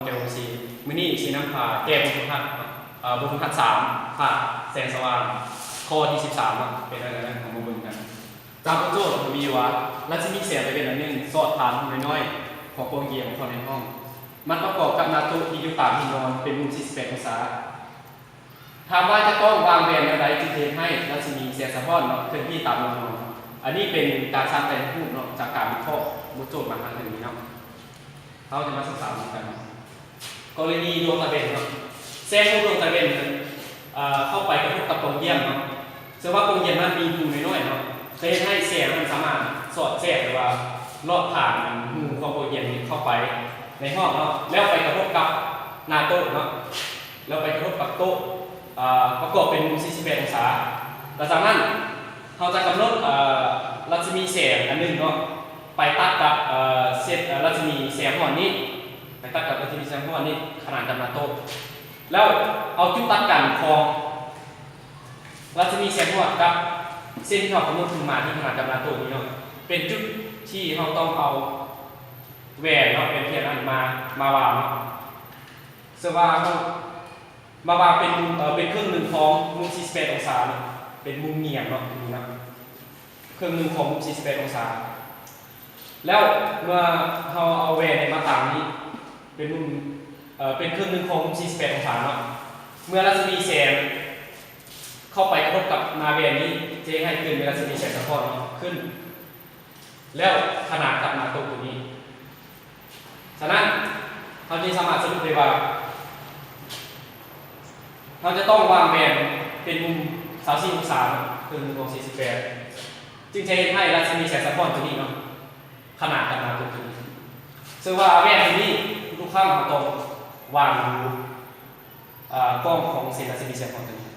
เดี๋ยวสีมินี่สีน้ำผ่าแก้บุญพัฒน์บุญพัฒน์3ผ่าแสงสว่างข้อที่13เป็นอะไรนะของมาบุญกันตามโจทย์มีว่ารัชมีเสียไปเป็นอันหนึ่งสอดฐานน้อยๆของโปรเกียของคนในห้องมันประกอบกับนาตุที่อยู่ตามที่นอนเป็นมุม48องศาถามว่าจะต้องวางแผนอะไรจึงเทให้รัชมีเสียสะท้อนเนาะเคลื่อนที่ตามนอนอันนี้เป็นการสร้างแต่งรูปเนาะจากการวิเคราะห์มุจโจทย์มาทางหนึ่งนี้เนาะเขาจะมาศึกษากันกรณีดวงตะเวนครับแสงของดวงตะเวนเข้าไปกระทบกับกรงเยี่ยมเนาะซึ่งว่ากรงเยี่ยมมันมีรูน้อยๆเนาะจะให้แสงมันสามารถสอดแทรกหรือว่าลอดผ่านรูของกรงเยี่ยมเข้าไปในห้องเนาะแล้วไปกระทบกับหน้าโต๊ะเนาะแล้วไปกระทบกับโต๊ะประกอบเป็นมุม48องศาหลังจากนั้นเราจะกำหนดรัศมีแสงอันหนึ่งเนาะไปตัดกับเศษรัศมีแสงห่อนนี้ไปตัดกับรัศมีแสงห่อนนี้ขนาดกับหน้าโต๊ะแล้วเอาจุดตัดกันของรัศมีแสงห่อนกับเส้นที่เรากำหนดขึ้นมาที่ขนาดกับหน้าโต๊ะนี้เนาะเป็นจุดที่เราต้องเอาแหวนเนาะเป็นเทียนอันมาวางเนาะซึ่งว่ามาวางเป็นครึ่งหนึ่งของมุม48องศาเป็นมุมเหนียงเนาะนี่นะครึ่งหนึ่งของมุม48องศาแล้วเมื่อเราเอาแหวนมาตั้งนี้เป็นมุมเป็นครึ่งหนึ่งของมุม48องศาเนาะเมื่อรัศมีแสงเข้าไปกระทบกับหน้าแหวนนี้จะให้เกิดเป็นรัศมีแสงสะท้อนขึ้นแล้วขนาดกับหน้าโต๊ะตัวนี้ฉะนั้นเราจึงสามารถสรุปได้ว่าเราจะต้องวางแผนเป็นมุม34องศาคือมุมของ48จึงจะให้รัศมีแสงสะท้อนตัวนี้เนาะขนาดกับหน้าตัวนี้ซึ่งว่าแว่นตัวนี้ทุกครั้งเราต้องวางดูกล้องของเส้นรัศมีแสงสะท้อนตัวนี้